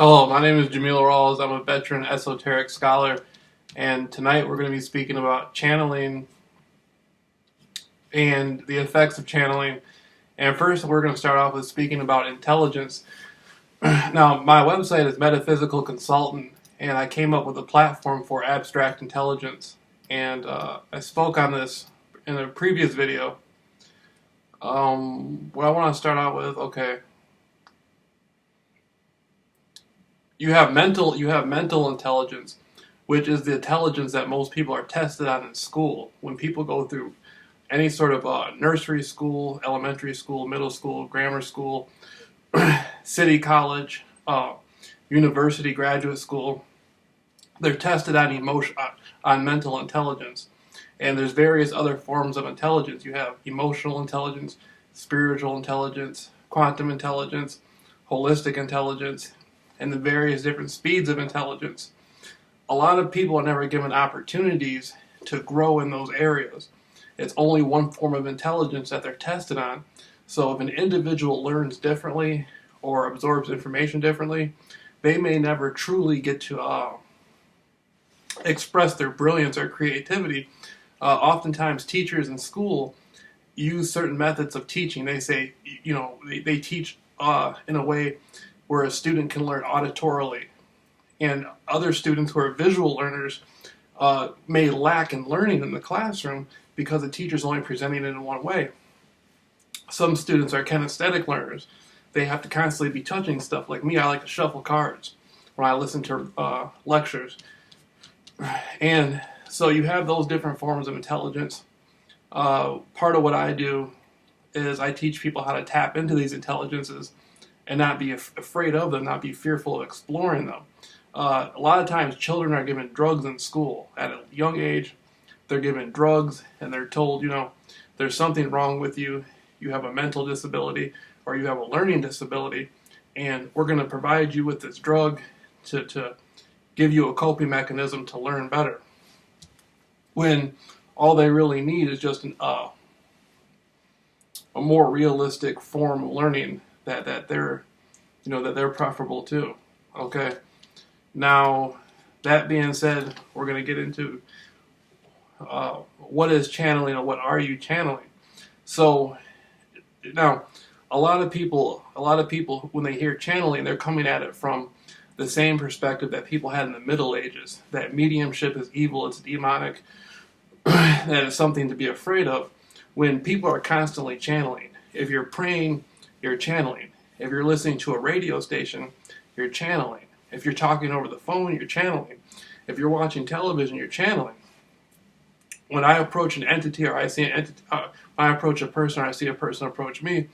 Hello, my name is Jameel'S. I'm a veteran esoteric scholar, and tonight we're going to be speaking about channeling and the effects of channeling. And first, we're going to start off with speaking about intelligence. Now, my website is Metaphysical Consultant, and I came up with a platform for abstract intelligence. And I spoke on this in a previous video. What I want to start out with, okay. You have mental intelligence, which is the intelligence that most people are tested on in school. When people go through any sort of nursery school, elementary school, middle school, grammar school, city college, university, graduate school, they're tested on on mental intelligence. And there's various other forms of intelligence. You have emotional intelligence, spiritual intelligence, quantum intelligence, holistic intelligence, and the various different speeds of intelligence. A lot of people are never given opportunities to grow in those areas. It's only one form of intelligence that they're tested on. So if an individual learns differently or absorbs information differently, they may never truly get to express their brilliance or creativity. Oftentimes teachers in school use certain methods of teaching. They say, they teach in a way where a student can learn auditorily, and other students who are visual learners may lack in learning in the classroom because the teacher's only presenting it in one way. Some students are kinesthetic learners. They have to constantly be touching stuff. Like me, I like to shuffle cards when I listen to lectures. And so you have those different forms of intelligence. Part of what I do is I teach people how to tap into these intelligences and not be afraid of them, not be fearful of exploring them. A lot of times children are given drugs in school. At a young age, they're given drugs and they're told, there's something wrong with you, you have a mental disability, or you have a learning disability, and we're going to provide you with this drug to give you a coping mechanism to learn better. When all they really need is just a more realistic form of learning that they're preferable to. Okay. Now, that being said, we're going to get into what is channeling and what are you channeling. So now, a lot of people when they hear channeling, they're coming at it from the same perspective that people had in the Middle Ages. That mediumship is evil, it's demonic, that is something to be afraid of. When people are constantly channeling, if you're praying, you're channeling. If you're listening to a radio station, you're channeling. If you're talking over the phone, you're channeling. If you're watching television, you're channeling. When I approach an entity or I see an entity, when I approach a person or I see a person approach me,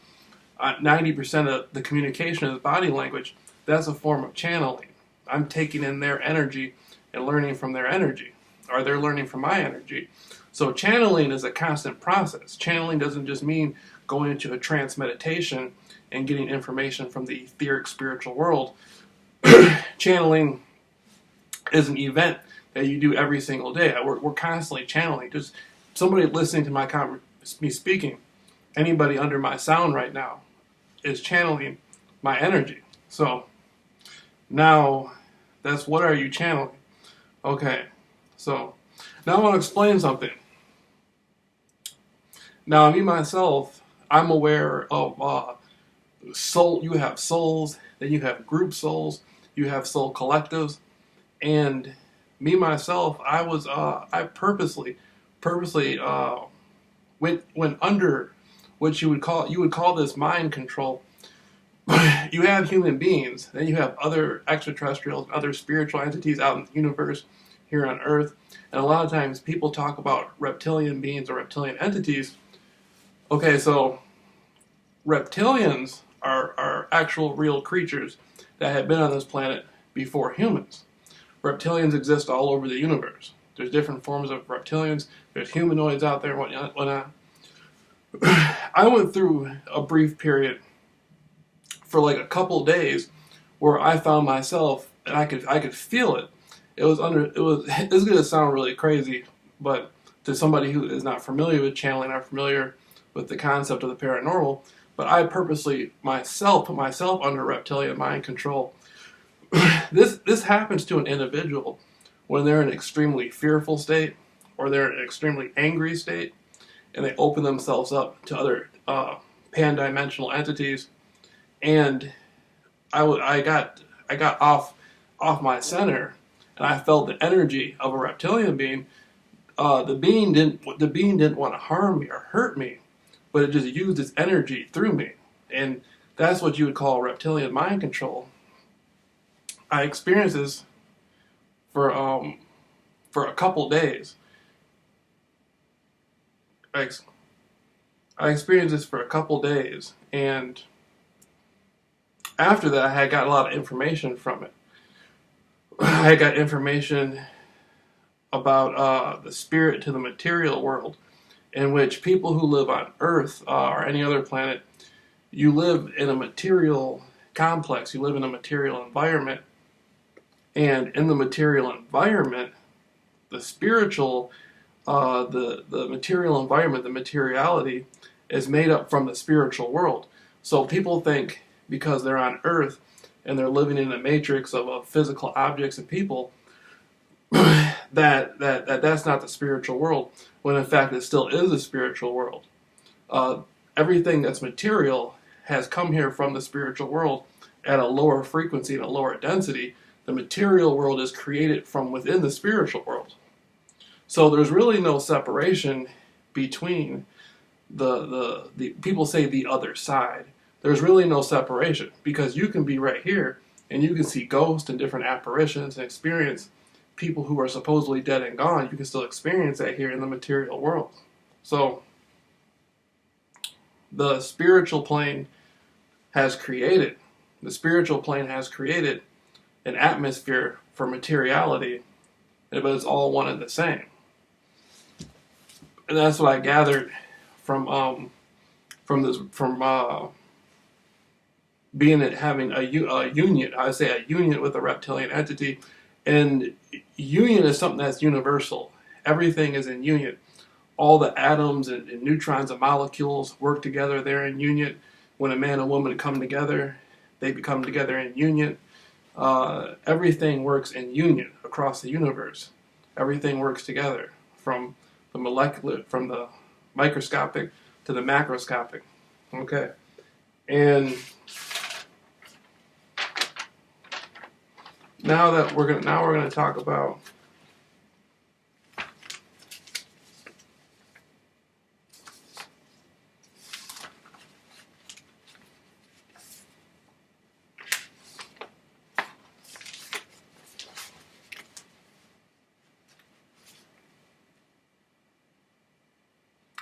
90% of the communication is body language. That's a form of channeling. I'm taking in their energy and learning from their energy, or they're learning from my energy. So channeling is a constant process. Channeling doesn't just mean going into a trance meditation and getting information from the etheric spiritual world. Channeling is an event that you do every single day. We're constantly channeling. Just somebody listening to me speaking, anybody under my sound right now is channeling my energy. So now that's what are you channeling? Okay, so now I want to explain something. Now, me myself, I'm aware of soul. You have souls, then you have group souls, you have soul collectives, and me myself, I purposely went under what you would call this mind control. You have human beings, then you have other extraterrestrials, other spiritual entities out in the universe, here on Earth, and a lot of times people talk about reptilian beings or reptilian entities. Okay, so reptilians are actual real creatures that have been on this planet before humans. Reptilians exist all over the universe. There's different forms of reptilians. There's humanoids out there and whatnot. I went through a brief period for like a couple days where I found myself, and I could feel it. It's going to sound really crazy, but to somebody who is not familiar with channeling, not familiar with the concept of the paranormal, but I purposely put myself under reptilian mind control This happens to an individual when they're in an extremely fearful state or they're in an extremely angry state, and they open themselves up to other pan-dimensional entities. And I got off my center, and I felt the energy of a reptilian being. The being didn't want to harm me or hurt me, but it just used its energy through me, and that's what you would call reptilian mind control. I experienced this for a couple days. I experienced this for a couple days, and after that, I had got a lot of information from it. I got information about the spirit to the material world, in which people who live on Earth or any other planet, you live in a material complex, you live in a material environment, and in the material environment, the spiritual, the material environment, the materiality, is made up from the spiritual world. So people think because they're on Earth and they're living in a matrix of physical objects and people, that's not the spiritual world, when in fact it still is a spiritual world. Everything that's material has come here from the spiritual world at a lower frequency and a lower density. The material world is created from within the spiritual world. So there's really no separation between the people say the other side. There's really no separation, because you can be right here and you can see ghosts and different apparitions and experience people who are supposedly dead and gone. You can still experience that here in the material world. So the spiritual plane has created an atmosphere for materiality, but it's all one and the same. And that's what I gathered from having a union. I say a union with a reptilian entity, and union is something that's universal. Everything is in union. All the atoms and neutrons and molecules work together. They're in union. When a man and woman come together, they become together in union. Everything works in union across the universe. Everything works together, from the molecular, from the microscopic to the macroscopic. Okay, and now we're gonna talk about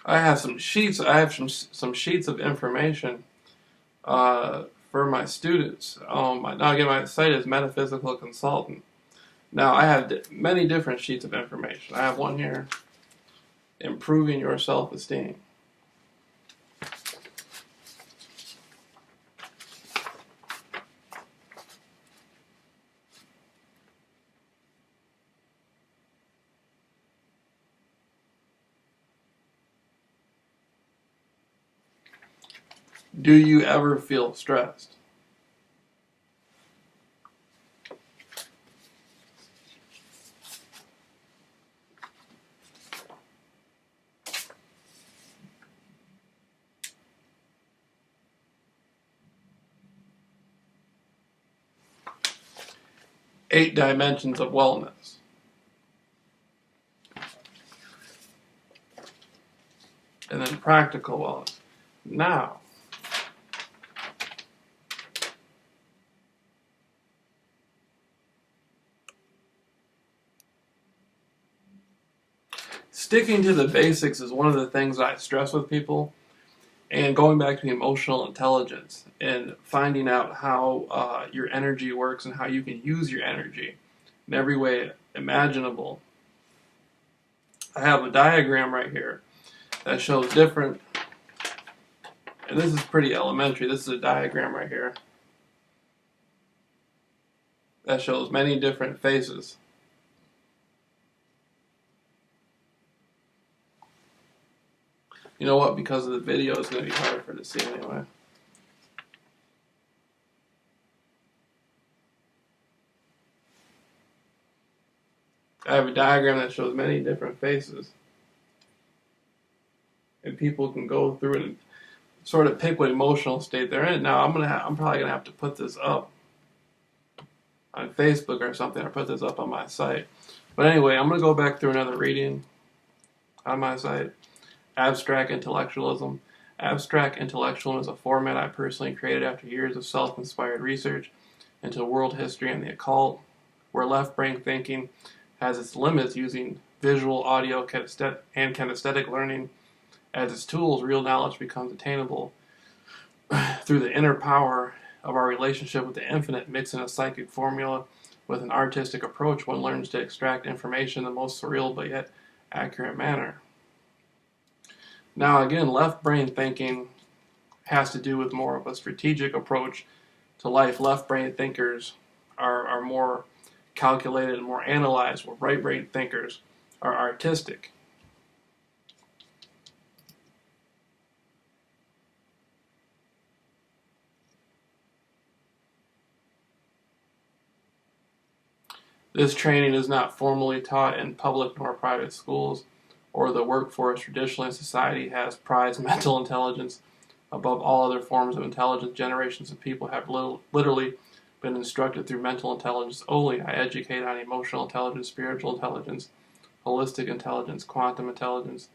I have some sheets. I have some sheets of information for my students. Now again, my site is Metaphysical Consultant. Now I have many different sheets of information. I have one here, improving your self-esteem. Do you ever feel stressed? Eight dimensions of wellness. And then practical wellness. Now, sticking to the basics is one of the things I stress with people, and going back to emotional intelligence and finding out how your energy works and how you can use your energy in every way imaginable. I have a diagram right here that shows different, and this is pretty elementary. This is a diagram right here that shows many different faces. You know what? Because of the video, it's going to be hard for it to see anyway. I have a diagram that shows many different faces, and people can go through it and sort of pick what emotional state they're in. Now I'm probably gonna have to put this up on Facebook or something, or put this up on my site. But anyway, I'm gonna go back through another reading on my site. Abstract intellectualism. Abstract intellectualism is a format I personally created after years of self-inspired research into world history and the occult, where left-brain thinking has its limits using visual, audio, and kinesthetic learning as its tools. Real knowledge becomes attainable through the inner power of our relationship with the infinite. Mixing a psychic formula with an artistic approach, one learns to extract information in the most surreal but yet accurate manner. Now again, left brain thinking has to do with more of a strategic approach to life. Left brain thinkers are more calculated and more analyzed, where right brain thinkers are artistic. This training is not formally taught in public nor private schools or the workforce. Traditionally, society has prized mental intelligence above all other forms of intelligence. Generations of people have literally been instructed through mental intelligence only. I educate on emotional intelligence, spiritual intelligence, holistic intelligence, quantum intelligence,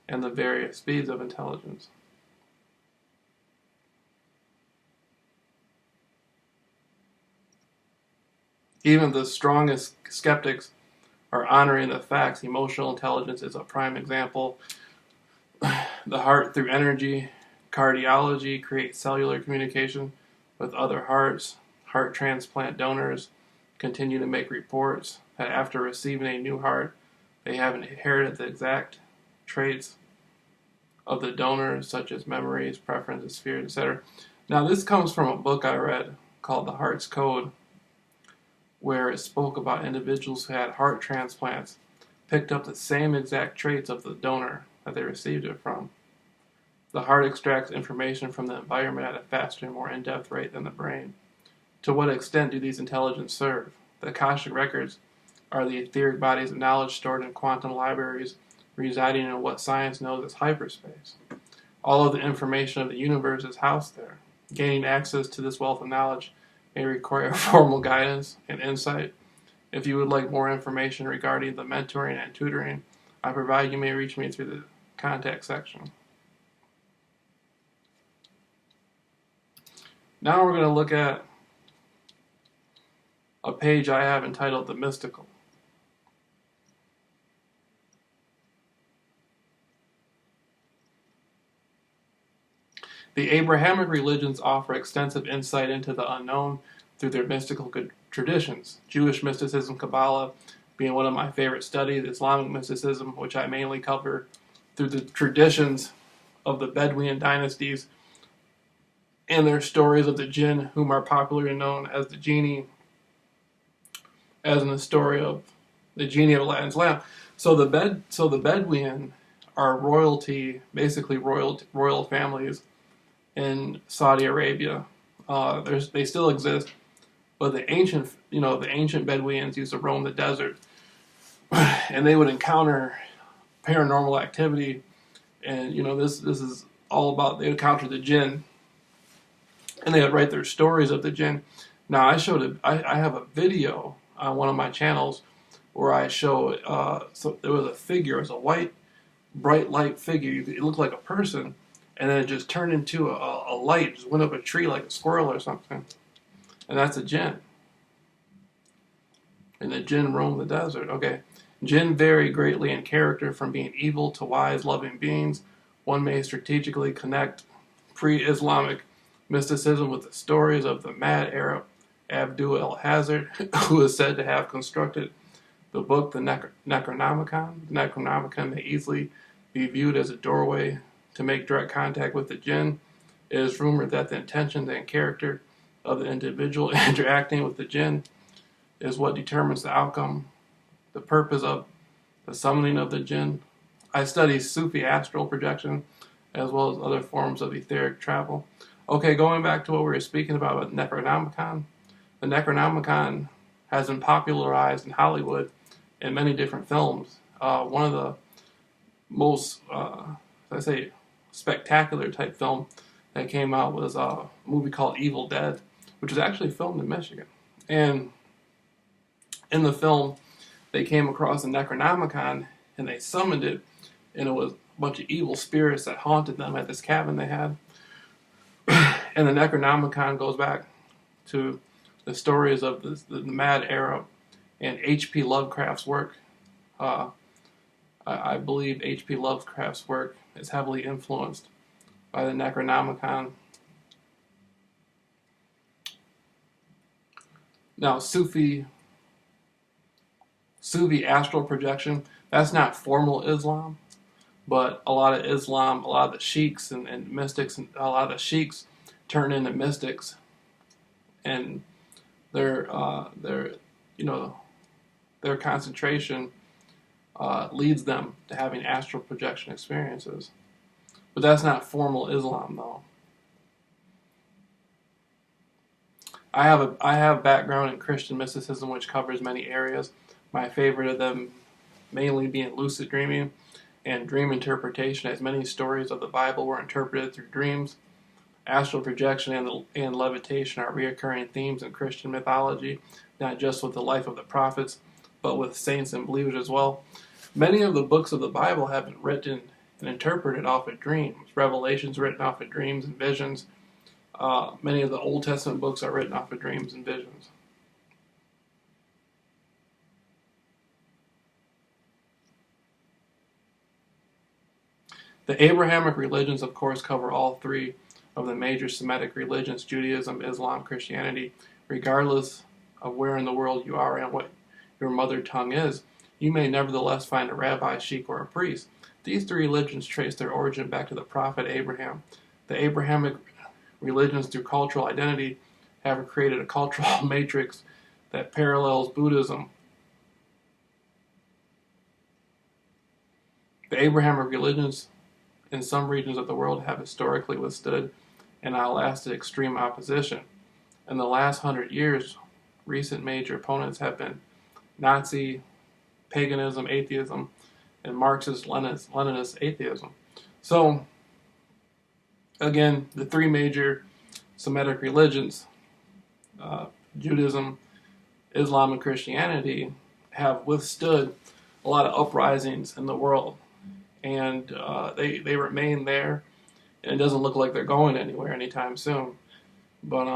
and the various speeds of intelligence. Even the strongest skeptics are honoring the facts. Emotional intelligence is a prime example. The heart, through energy, cardiology, creates cellular communication with other hearts. Heart transplant donors continue to make reports that after receiving a new heart, they have inherited the exact traits of the donors, such as memories, preferences, fears, etc. Now, this comes from a book I read called The Heart's Code, where it spoke about individuals who had heart transplants picked up the same exact traits of the donor that they received it from. The heart extracts information from the environment at a faster and more in-depth rate than the brain. To what extent do these intelligences serve? The Akashic records are the etheric bodies of knowledge stored in quantum libraries, residing in what science knows as hyperspace. All of the information of the universe is housed there. Gaining access to this wealth of knowledge may require formal guidance and insight. If you would like more information regarding the mentoring and tutoring I provide, you may reach me through the contact section. Now we're going to look at a page I have entitled The Mystical. The Abrahamic religions offer extensive insight into the unknown through their mystical traditions. Jewish mysticism, Kabbalah, being one of my favorite studies, Islamic mysticism, which I mainly cover through the traditions of the Bedouin dynasties and their stories of the jinn, whom are popularly known as the genie, as in the story of the genie of Aladdin's lamp. So the Bedouin are royalty, basically royal families in Saudi Arabia. They still exist, but the ancient Bedouins used to roam the desert, and they would encounter paranormal activity, and this is all about, they encounter the jinn, and they would write their stories of the jinn. Now I have a video on one of my channels where I show so there was a figure, it was a white bright light figure. It looked like a person, and then it just turned into a light, just went up a tree like a squirrel or something. And that's a jinn. And the jinn roam the desert. Okay. Jinn vary greatly in character, from being evil to wise, loving beings. One may strategically connect pre-Islamic mysticism with the stories of the mad Arab Abdul al-Hazard, who is said to have constructed the book, the Necronomicon. The Necronomicon may easily be viewed as a doorway to make direct contact with the jinn. It is rumored that the intentions and character of the individual interacting with the jinn is what determines the outcome, the purpose of the summoning of the jinn. I study Sufi astral projection as well as other forms of etheric travel. Okay, going back to what we were speaking about with Necronomicon. The Necronomicon has been popularized in Hollywood in many different films. One of the most, I say, spectacular type film that came out was a movie called Evil Dead, which was actually filmed in Michigan. And in the film, they came across a Necronomicon and they summoned it, and it was a bunch of evil spirits that haunted them at this cabin they had. And the Necronomicon goes back to the stories of the Mad Arab and H.P. Lovecraft's work. I believe H.P. Lovecraft's work is heavily influenced by the Necronomicon. Now, Sufi astral projection, that's not formal Islam, but a lot of Islam, a lot of the sheiks and mystics, and a lot of the sheiks turn into mystics, and their concentration leads them to having astral projection experiences. But that's not formal Islam, though. I have background in Christian mysticism, which covers many areas. My favorite of them mainly being lucid dreaming and dream interpretation, as many stories of the Bible were interpreted through dreams. Astral projection and levitation are recurring themes in Christian mythology, not just with the life of the prophets, but with saints and believers as well. Many of the books of the Bible have been written and interpreted off of dreams. Revelation's written off of dreams and visions. Many of the Old Testament books are written off of dreams and visions. The Abrahamic religions, of course, cover all three of the major Semitic religions: Judaism, Islam, Christianity. Regardless of where in the world you are and what your mother tongue is, you may nevertheless find a rabbi, sheikh, or a priest. These three religions trace their origin back to the prophet Abraham. The Abrahamic religions, through cultural identity, have created a cultural matrix that parallels Buddhism. The Abrahamic religions in some regions of the world have historically withstood and outlasted extreme opposition. In the last 100 years, recent major opponents have been Nazi, paganism, atheism, and Marxist, Leninist atheism. So, again, the three major Semitic religions, Judaism, Islam, and Christianity, have withstood a lot of uprisings in the world. And they remain there, and it doesn't look like they're going anywhere anytime soon. But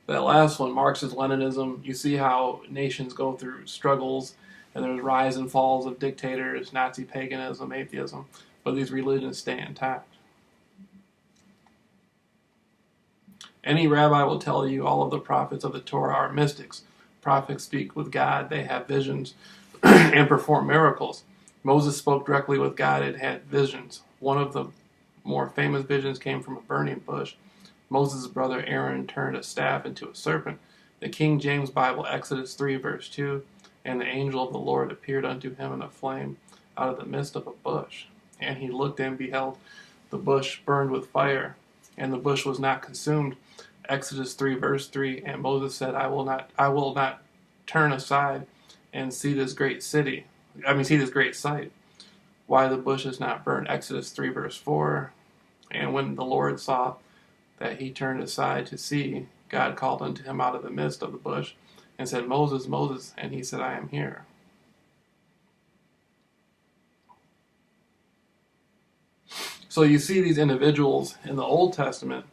that last one, Marxist Leninism, you see how nations go through struggles, and there's rise and falls of dictators, Nazi paganism, atheism, but these religions stay intact. Any rabbi will tell you all of the prophets of the Torah are mystics. Prophets speak with God, they have visions, and perform miracles. Moses spoke directly with God and had visions. One of the more famous visions came from a burning bush. Moses' brother Aaron turned a staff into a serpent. The King James Bible, Exodus 3, verse 2, and the angel of the Lord appeared unto him in a flame out of the midst of a bush. And he looked and beheld the bush burned with fire, and the bush was not consumed. Exodus 3, verse 3, and Moses said, I will not turn aside and see this great sight. Why the bush is not burned. Exodus 3, verse 4, and when the Lord saw that he turned aside to see, God called unto him out of the midst of the bush and said, Moses, Moses, and he said, I am here. So you see these individuals in the Old Testament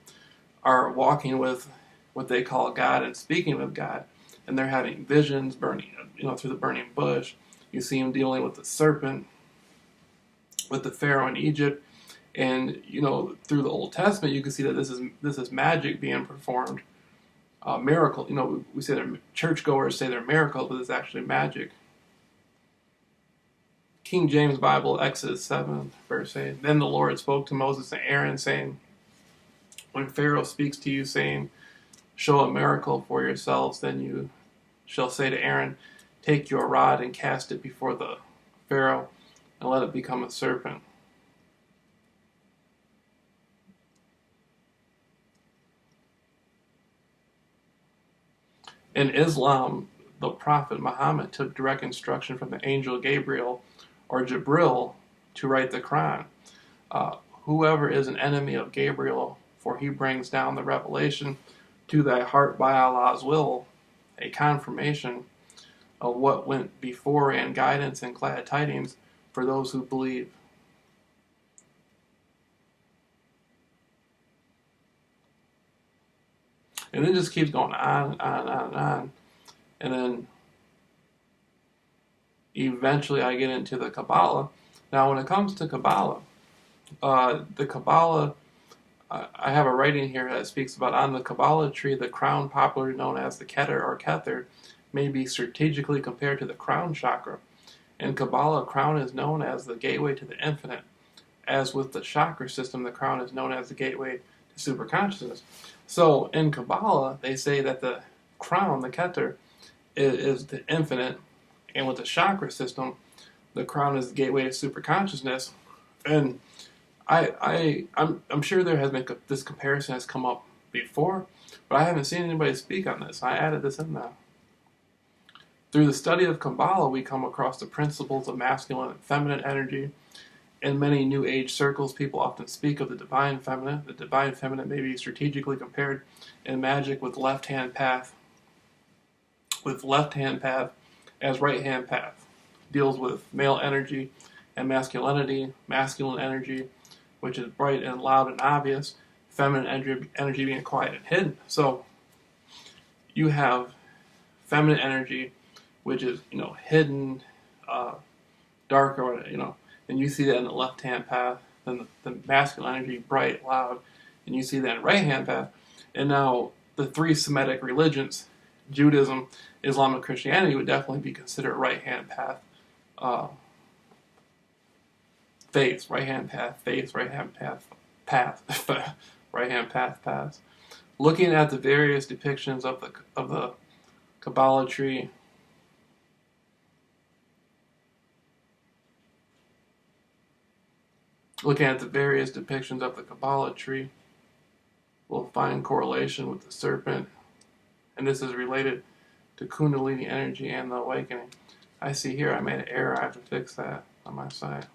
are walking with what they call God and speaking with God, and they're having visions burning, through the burning bush. You see them dealing with the serpent, with the Pharaoh in Egypt, and through the Old Testament you can see that this is magic being performed, miracle. We say they're churchgoers say they're miracles, but it's actually magic. King James Bible, Exodus 7, verse 8. Then the Lord spoke to Moses and Aaron, saying, when Pharaoh speaks to you, saying, show a miracle for yourselves, then you shall say to Aaron, take your rod and cast it before the Pharaoh, and let it become a serpent. In Islam, the Prophet Muhammad took direct instruction from the angel Gabriel or Jibril to write the Quran. Whoever is an enemy of Gabriel, for he brings down the revelation to thy heart by Allah's will, a confirmation of what went before and guidance and glad tidings for those who believe. And it just keeps going on and on and on and on. And then eventually I get into the Kabbalah. Now, when it comes to Kabbalah, the Kabbalah, I have a writing here that speaks about on the Kabbalah tree, the crown, popularly known as the Keter or Kether, may be strategically compared to the crown chakra. In Kabbalah, crown is known as the gateway to the infinite. As with the chakra system, the crown is known as the gateway to superconsciousness. So in Kabbalah, they say that the crown, the Keter, is the infinite, and with the chakra system, the crown is the gateway to superconsciousness. And I'm sure there has been this comparison has come up before, but I haven't seen anybody speak on this. I added this in now. Through the study of Kabbalah, we come across the principles of masculine and feminine energy. In many New Age circles, people often speak of the divine feminine. The divine feminine may be strategically compared in magic with left-hand path, as right-hand path. Deals with male energy and masculinity, masculine energy, which is bright and loud and obvious, feminine energy being quiet and hidden. So you have feminine energy, which is, hidden, dark, or, and you see that in the left-hand path. Then the masculine energy, bright, loud, and you see that in the right-hand path. And now the three Semitic religions, Judaism, Islam, and Christianity, would definitely be considered right-hand path faiths, right-hand path faiths, right-hand path right-hand path paths. Looking at the various depictions of the Kabbalah tree, we'll find correlation with the serpent, and this is related to Kundalini energy and the awakening. I see here I made an error. I have to fix that on my side.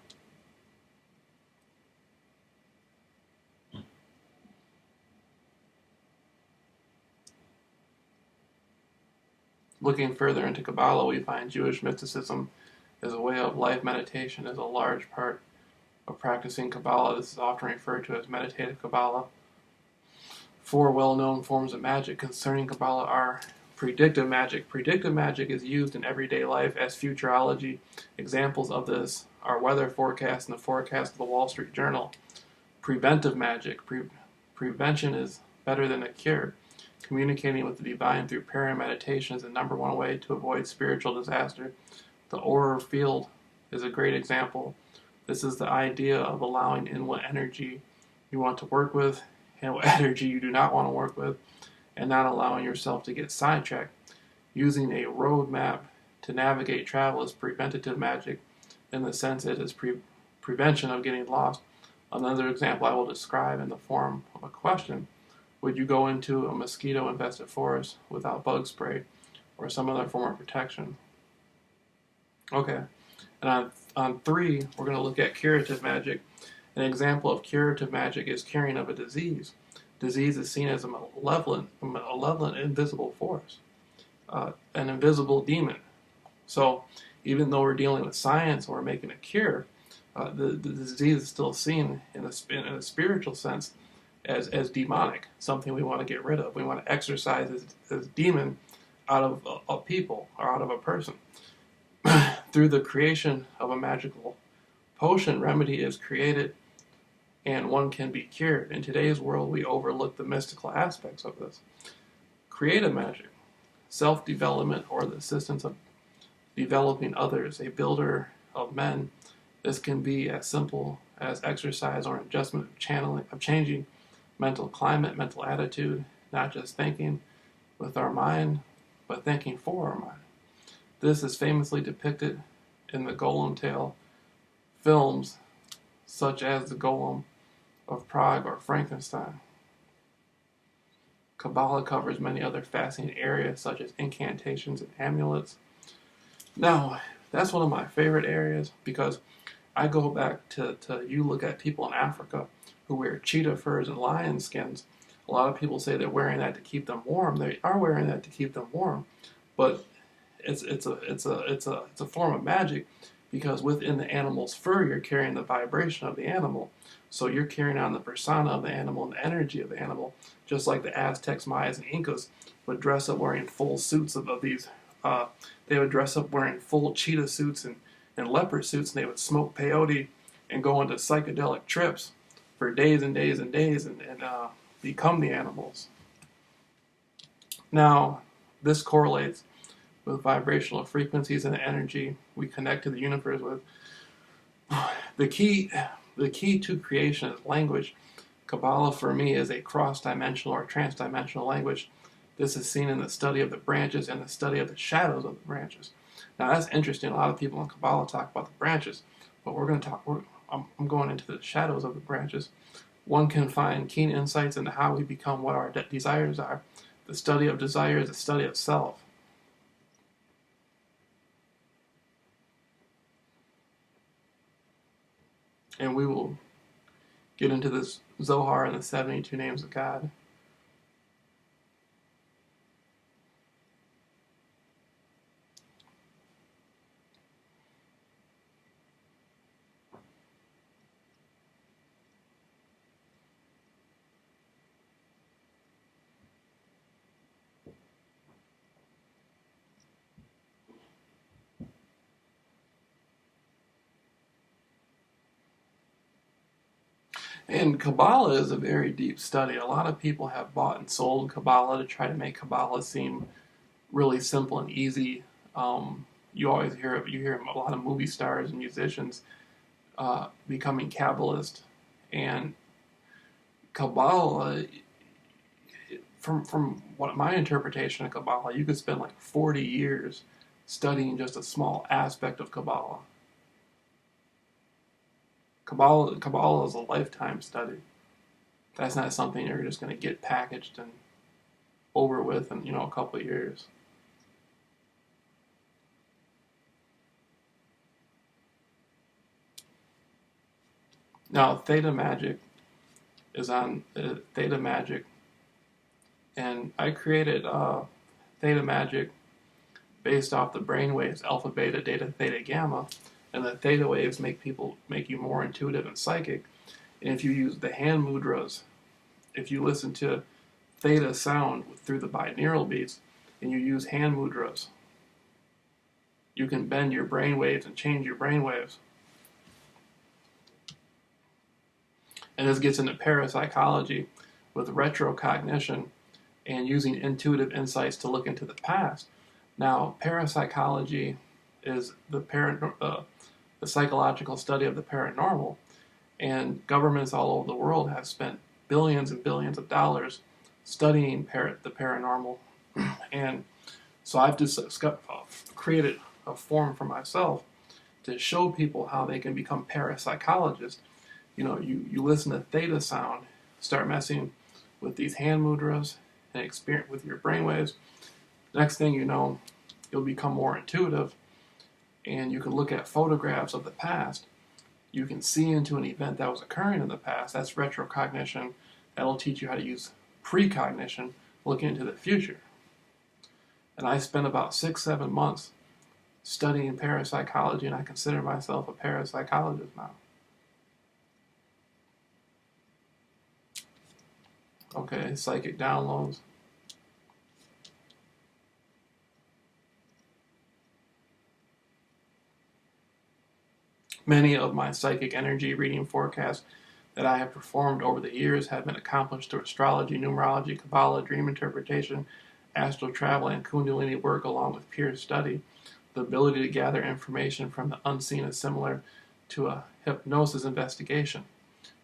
Looking further into Kabbalah, we find Jewish mysticism as a way of life. Meditation is a large part of practicing Kabbalah. This is often referred to as meditative Kabbalah. Four well-known forms of magic concerning Kabbalah are predictive magic. Predictive magic is used in everyday life as futurology. Examples of this are weather forecasts and the forecast of the Wall Street Journal. Preventive magic. Prevention is better than a cure. Communicating with the divine through prayer and meditation is the number one way to avoid spiritual disaster. The aura field is a great example. This is the idea of allowing in what energy you want to work with and what energy you do not want to work with, and not allowing yourself to get sidetracked. Using a roadmap to navigate travel is preventative magic in the sense it is prevention of getting lost. Another example I will describe in the form of a question. Would you go into a mosquito-infested forest without bug spray or some other form of protection? Okay, and on 3, we're going to look at curative magic. An example of curative magic is curing of a disease. Disease is seen as a malevolent invisible force, an invisible demon. So even though we're dealing with science or we're making a cure, the disease is still seen in a spiritual sense as demonic, something we want to get rid of. We want to exorcise this demon out of a people or out of a person. Through the creation of a magical potion, remedy is created and one can be cured. In today's world, we overlook the mystical aspects of this. Creative magic, self-development or the assistance of developing others, a builder of men. This can be as simple as exercise or adjustment of changing mental climate, mental attitude, not just thinking with our mind, but thinking for our mind. This is famously depicted in the Golem Tale films, such as The Golem of Prague or Frankenstein. Kabbalah covers many other fascinating areas such as incantations and amulets. Now, that's one of my favorite areas because I go back to you look at people in Africa who wear cheetah furs and lion skins. A lot of people say they're wearing that to keep them warm. They are wearing that to keep them warm, but it's a form of magic because within the animal's fur you're carrying the vibration of the animal. So you're carrying on the persona of the animal and the energy of the animal, just like the Aztecs, Mayas, and Incas would dress up wearing full suits of these. They would dress up wearing full cheetah suits and leopard suits, and they would smoke peyote and go into psychedelic trips for days and days and days and become the animals. Now, this correlates with vibrational frequencies and the energy we connect to the universe with. The key to creation is language. Kabbalah for me is a cross-dimensional or trans-dimensional language. This is seen in the study of the branches and the study of the shadows of the branches. Now that's interesting. A lot of people in Kabbalah talk about the branches, but I'm going into the shadows of the branches. One can find keen insights into how we become what our desires are. The study of desire is the study of self. And we will get into this Zohar and the 72 names of God. And Kabbalah is a very deep study. A lot of people have bought and sold Kabbalah to try to make Kabbalah seem really simple and easy. You always hear a lot of movie stars and musicians becoming Kabbalist, and Kabbalah, from what my interpretation of Kabbalah, you could spend like 40 years studying just a small aspect of Kabbalah. Kabbalah is a lifetime study. That's not something you're just going to get packaged and over with in a couple of years. Now, Theta Magic is on Theta Magic, and I created Theta Magic based off the brainwaves alpha, beta, delta, theta, gamma. And the theta waves make you more intuitive and psychic. And if you use the hand mudras, if you listen to theta sound through the binaural beats, and you use hand mudras, you can bend your brain waves and change your brain waves. And this gets into parapsychology with retrocognition and using intuitive insights to look into the past. Now, parapsychology is the psychological study of the paranormal, and governments all over the world have spent billions and billions of dollars studying the paranormal. And so I've just created a form for myself to show people how they can become parapsychologists. You listen to theta sound, start messing with these hand mudras and experience with your brainwaves. Next thing you know, you'll become more intuitive, and you can look at photographs of the past. You can see into an event that was occurring in the past. That's retrocognition. That'll teach you how to use precognition, looking into the future. And I spent about 6-7 months studying parapsychology, and I consider myself a parapsychologist now. Okay, psychic downloads. Many of my psychic energy reading forecasts that I have performed over the years have been accomplished through astrology, numerology, Kabbalah, dream interpretation, astral travel, and Kundalini work, along with pure study. The ability to gather information from the unseen is similar to a hypnosis investigation.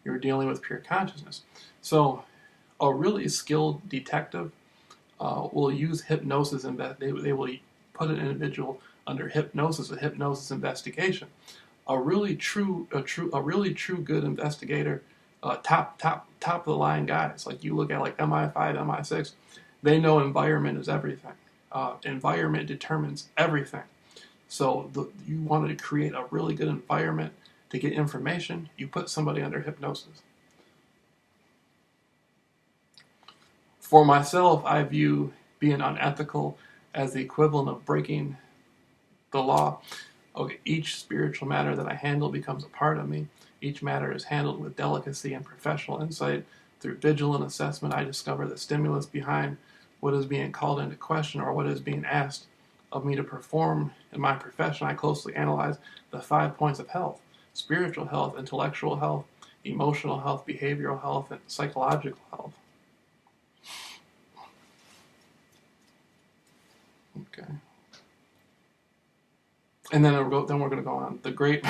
You're dealing with pure consciousness. So a really skilled detective will use hypnosis, and they will put an individual under hypnosis, a hypnosis investigation. A really true good investigator top of the line guys. Like you look at like MI5, MI6, they know environment is everything. Environment determines everything. So you wanted to create a really good environment to get information. You put somebody under hypnosis. For myself, I view being unethical as the equivalent of breaking the law. Okay, each spiritual matter that I handle becomes a part of me. Each matter is handled with delicacy and professional insight. Through vigilant assessment, I discover the stimulus behind what is being called into question or what is being asked of me to perform in my profession. I closely analyze the 5 points of health: spiritual health, intellectual health, emotional health, behavioral health, and psychological health. Okay. And then we're going to go on. The great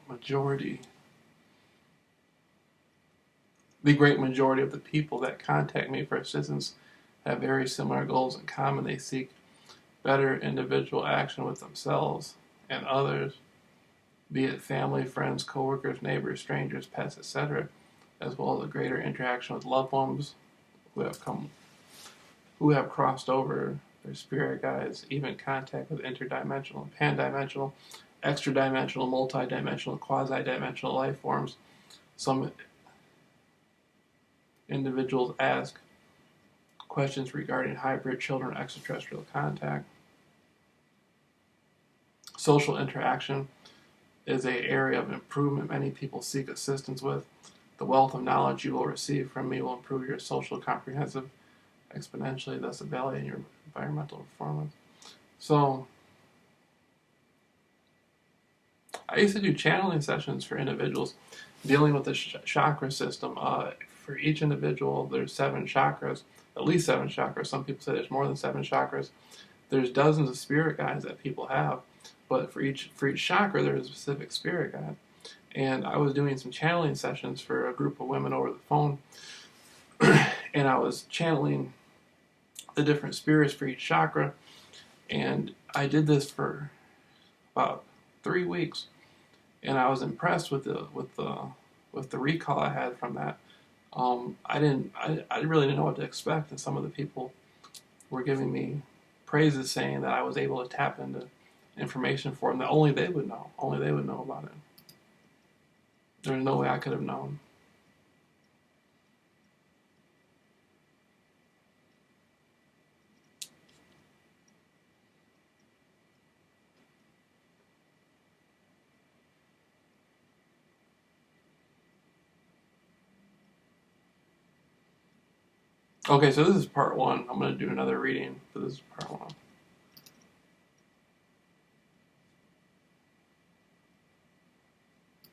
majority of the people that contact me for assistance have very similar goals in common. They seek better individual action with themselves and others, be it family, friends, coworkers, neighbors, strangers, pets, etc., as well as a greater interaction with loved ones who have crossed over their spirit guides, even contact with interdimensional, pan-dimensional, extra-dimensional, multi-dimensional, quasi-dimensional life forms. Some individuals ask questions regarding hybrid children, extraterrestrial contact. Social interaction is an area of improvement many people seek assistance with. The wealth of knowledge you will receive from me will improve your social comprehensive exponentially, thus evaluating your environmental performance. So, I used to do channeling sessions for individuals dealing with the chakra system. For each individual, there's 7 chakras, at least 7 chakras. Some people say there's more than 7 chakras. There's dozens of spirit guides that people have, but for each chakra, there's a specific spirit guide. And I was doing some channeling sessions for a group of women over the phone, and I was channeling the different spirits for each chakra, and I did this for about 3 weeks, and I was impressed with the recall I had from that. I really didn't know what to expect, and some of the people were giving me praises, saying that I was able to tap into information for them that only they would know. Only they would know about it. There's no way I could have known. Okay, so this is part 1. I'm going to do another reading, but this is part 1.